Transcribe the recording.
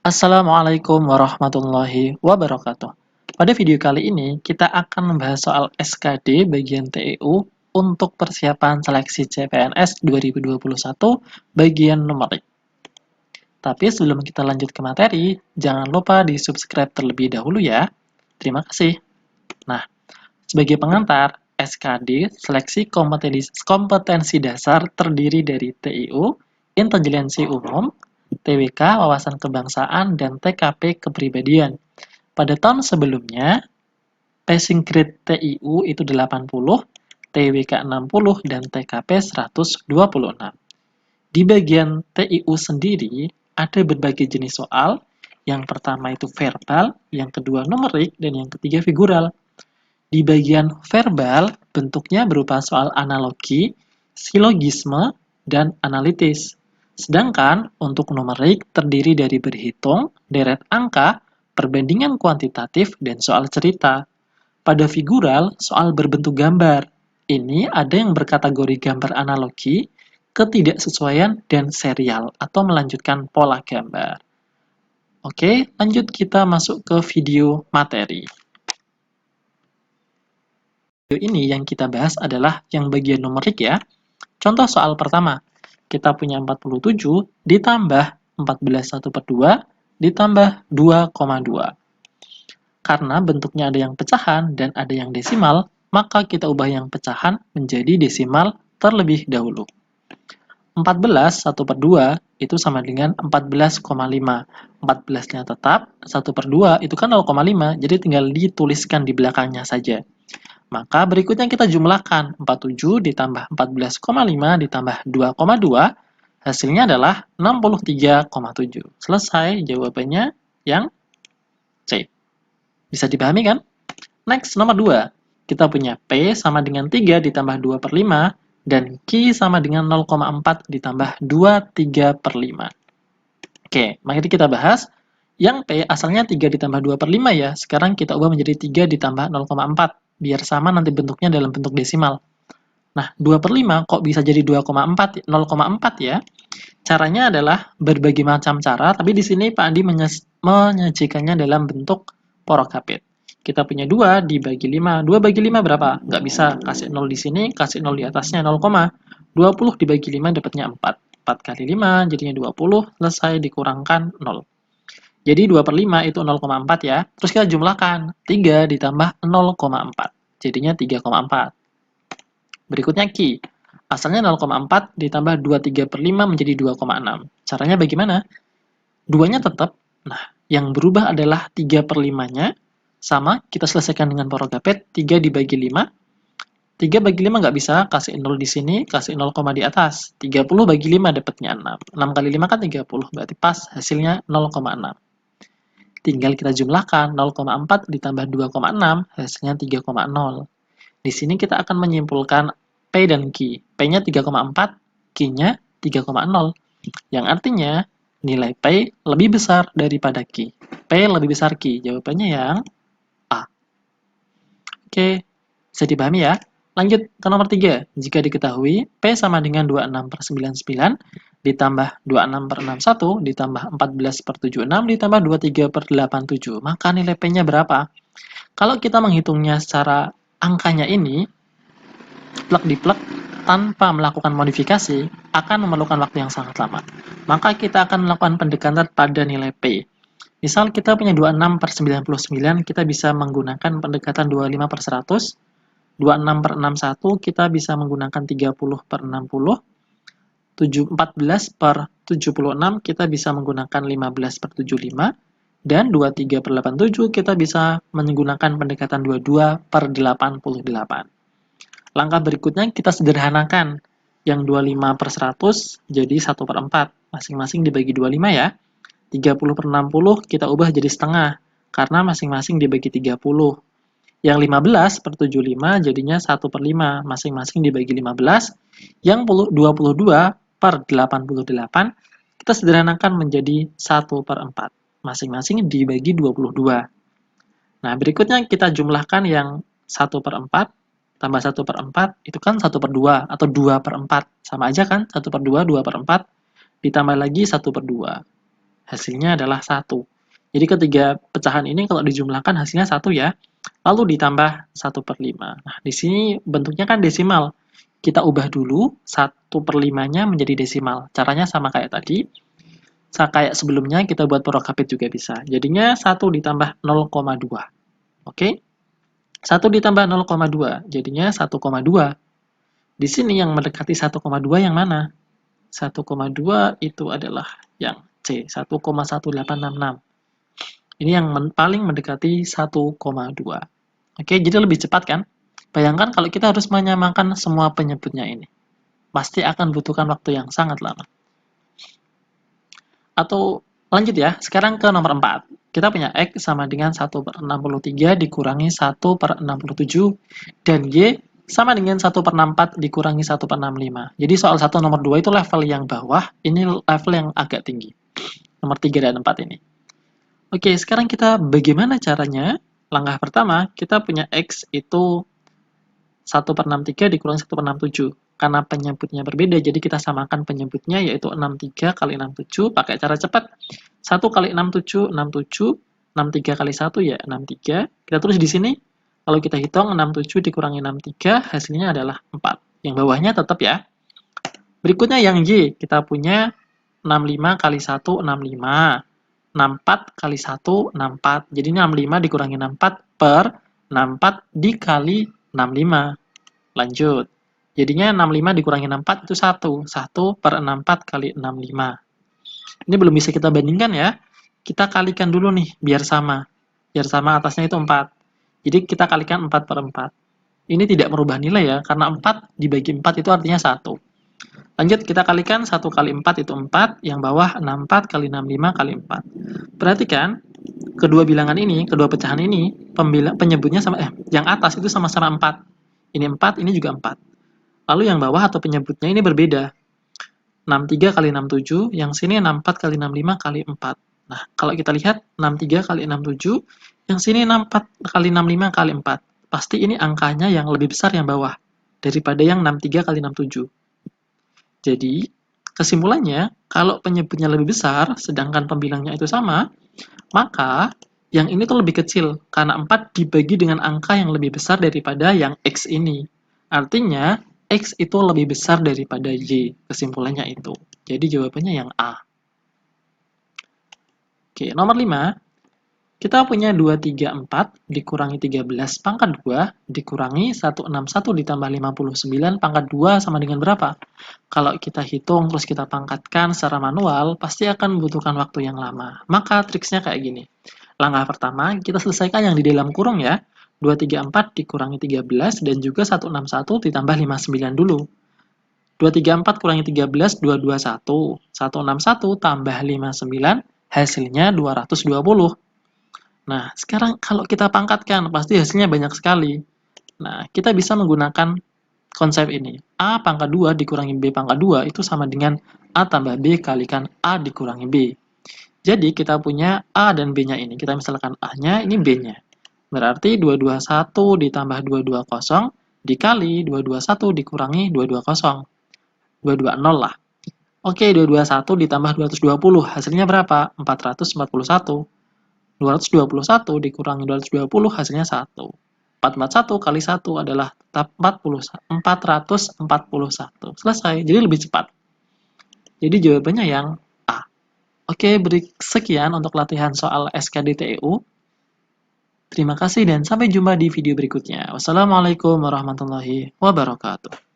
Assalamualaikum warahmatullahi wabarakatuh. Pada video kali ini, kita akan membahas soal SKD bagian TEU untuk persiapan seleksi CPNS 2021 bagian numerik. Tapi sebelum kita lanjut ke materi, jangan lupa di-subscribe terlebih dahulu ya. Terima kasih. Nah, sebagai pengantar, SKD seleksi kompetensi dasar terdiri dari TIU, intelijensi umum, TWK, wawasan kebangsaan, dan TKP kepribadian. Pada tahun sebelumnya, passing grade TIU itu 80, TWK 60, dan TKP 126. Di bagian TIU sendiri, ada berbagai jenis soal. Yang pertama itu verbal, yang kedua numerik, dan yang ketiga figural. Di bagian verbal, bentuknya berupa soal analogi, silogisme, dan analitis. Sedangkan untuk numerik terdiri dari berhitung, deret angka, perbandingan kuantitatif, dan soal cerita. Pada figural, soal berbentuk gambar. Ini ada yang berkategori gambar analogi, ketidaksesuaian, dan serial atau melanjutkan pola gambar. Oke, lanjut kita masuk ke video materi. Video ini yang kita bahas adalah yang bagian numerik ya. Contoh soal pertama, kita punya 47 ditambah 14 1/2 ditambah 2,2. Karena bentuknya ada yang pecahan dan ada yang desimal, maka kita ubah yang pecahan menjadi desimal terlebih dahulu. 14 1/2 itu sama dengan 14,5. 14-nya tetap, 1/2 itu kan 0,5, jadi tinggal dituliskan di belakangnya saja. Maka berikutnya kita jumlahkan 47 ditambah 14,5 ditambah 2,2, hasilnya adalah 63,7. Selesai jawabannya yang C. Bisa dipahami kan? Next, nomor 2. Kita punya P sama dengan 3 ditambah 2/5 dan Q sama dengan 0,4 ditambah 23/5. Oke, mari kita bahas. Yang P asalnya 3 ditambah 2/5 ya. Sekarang kita ubah menjadi 3 ditambah 0,4. Biar sama nanti bentuknya dalam bentuk desimal. Nah, 2/5 kok bisa jadi 2,4, 0,4 ya? Caranya adalah berbagai macam cara, tapi di sini Pak Andi menyajikannya dalam bentuk porokapit. Kita punya 2 dibagi 5. 2 bagi 5 berapa? Nggak bisa. Kasih 0 di sini, kasih 0 di atasnya 0, 20 dibagi 5 dapatnya 4. 4 kali 5 jadinya 20, selesai dikurangkan 0. Jadi 2/5 itu 0,4 ya. Terus kita jumlahkan. 3 ditambah 0,4. Jadinya 3,4. Berikutnya Q. Asalnya 0,4 ditambah 23/5 menjadi 2,6. Caranya bagaimana? 2-nya tetap. Nah, yang berubah adalah 3/5-nya. Sama, kita selesaikan dengan porokapit. 3 dibagi 5. 3 bagi 5 nggak bisa, kasih 0 di sini, kasih 0, di atas. 30 bagi 5 dapatnya 6. 6 kali 5 kan 30, berarti pas hasilnya 0,6. Tinggal kita jumlahkan 0,4 ditambah 2,6, hasilnya 3,0. Di sini kita akan menyimpulkan P dan Q. P-nya 3,4, Q-nya 3,0. Yang artinya nilai P lebih besar daripada Q. P lebih besar Q. Jawabannya yang A. Oke, bisa dipahami ya? Lanjut ke nomor 3. Jika diketahui P sama dengan 26/99 ditambah 26/61 ditambah 14/76 ditambah 23/87, maka nilai P-nya berapa? Kalau kita menghitungnya secara angkanya ini, plug di plug tanpa melakukan modifikasi akan memerlukan waktu yang sangat lama. Maka kita akan melakukan pendekatan pada nilai P. Misal kita punya 26/99, kita bisa menggunakan pendekatan 25/100. 26/61 kita bisa menggunakan 30/60. 14/76 kita bisa menggunakan 15/75. Dan 23/87 kita bisa menggunakan pendekatan 22/88. Langkah berikutnya kita sederhanakan. Yang 25/100 jadi 1/4. Masing-masing dibagi 25 ya. 30/60 kita ubah jadi setengah. Karena masing-masing dibagi 30. Yang 15/75 jadinya 1/5. Masing-masing dibagi 15. Yang 22/88 kita sederhanakan menjadi 1/4. Masing-masing dibagi 22. Nah, berikutnya kita jumlahkan yang 1/4 tambah 1/4 itu kan 1/2 atau 2/4. Sama aja kan? 1/2, 2/4 ditambah lagi 1/2. hasilnya adalah 1. Jadi ketiga pecahan ini kalau dijumlahkan hasilnya 1 ya. Lalu ditambah 1/5. Nah, di sini bentuknya kan desimal. Kita ubah dulu 1/5-nya menjadi desimal. Caranya sama kayak tadi. Kayak sebelumnya kita buat prokapit juga bisa. Jadinya 1 ditambah 0,2. Oke? 1 ditambah 0,2. Jadinya 1,2. Di sini yang mendekati 1,2 yang mana? 1,2 itu adalah yang C, 1,1866. Ini yang paling mendekati 1,2. Oke, jadi lebih cepat kan? Bayangkan kalau kita harus menyamakan semua penyebutnya ini. Pasti akan butuhkan waktu yang sangat lama. Atau lanjut ya, sekarang ke nomor 4. Kita punya X sama dengan 1/63 dikurangi 1/67, dan Y sama dengan 1/64 dikurangi 1/65. Jadi soal 1 nomor 2 itu level yang bawah, ini level yang agak tinggi. Nomor 3 dan 4 ini. Oke, sekarang kita bagaimana caranya? Langkah pertama, kita punya X itu 1/63 dikurangi 1/67. Karena penyebutnya berbeda, jadi kita samakan penyebutnya, yaitu 63 kali 67, pakai cara cepat. 1 kali 67, 67. 63 kali 1 ya 63. Kita tulis di sini, kalau kita hitung 67 dikurangi 63, hasilnya adalah 4. Yang bawahnya tetap ya. Berikutnya yang Y, kita punya 65 kali 1, 65. 64 kali 1, 64. Jadi 65 dikurangi 64 per 64 dikali 65. Lanjut. Jadinya 65 dikurangi 64 itu 1. 1 per 64 kali 65. Ini belum bisa kita bandingkan ya. Kita kalikan dulu nih, biar sama. Biar sama atasnya itu 4. Jadi kita kalikan 4 per 4. Ini tidak merubah nilai ya, karena 4 dibagi 4 itu artinya 1. Lanjut, kita kalikan 1 kali 4 itu 4, yang bawah 64 kali 65 kali 4. Perhatikan, kedua bilangan ini, kedua pecahan ini, penyebutnya sama, yang atas itu sama-sama 4. Ini 4, ini juga 4. Lalu yang bawah atau penyebutnya ini berbeda. 63 kali 67, yang sini 64 kali 65 kali 4. Nah, kalau kita lihat 63 kali 67, yang sini 64 kali 65 kali 4. Pasti ini angkanya yang lebih besar yang bawah daripada yang 63 kali 67. Jadi, kesimpulannya, kalau penyebutnya lebih besar, sedangkan pembilangnya itu sama, maka yang ini tuh lebih kecil, karena 4 dibagi dengan angka yang lebih besar daripada yang X ini. Artinya, X itu lebih besar daripada Y. Kesimpulannya itu. Jadi jawabannya yang A. Oke, nomor 5. Kita punya 234 dikurangi 13 pangkat 2 dikurangi 161 ditambah 59 pangkat 2 sama dengan berapa? Kalau kita hitung terus kita pangkatkan secara manual, pasti akan membutuhkan waktu yang lama. Maka triksnya kayak gini. Langkah pertama, kita selesaikan yang di dalam kurung ya. 234 dikurangi 13 dan juga 161 ditambah 59 dulu. 234 kurangi 13, 221. 161 tambah 59, hasilnya 220. Nah, sekarang kalau kita pangkatkan, pasti hasilnya banyak sekali. Nah, kita bisa menggunakan konsep ini. A pangkat 2 dikurangi B pangkat 2 itu sama dengan A tambah B kalikan A dikurangi B. Jadi, kita punya A dan B-nya ini. Kita misalkan A-nya, ini B-nya. Berarti 221 ditambah 220 dikali 221 dikurangi 220. 220 lah. Oke, 221 ditambah 220. Hasilnya berapa? 441. 221 dikurangi 220 hasilnya 1. 441 kali 1 adalah tetap 441. Selesai. Jadi lebih cepat. Jadi jawabannya yang A. Oke, sekian untuk latihan soal SKDTEU. Terima kasih dan sampai jumpa di video berikutnya. Wassalamualaikum warahmatullahi wabarakatuh.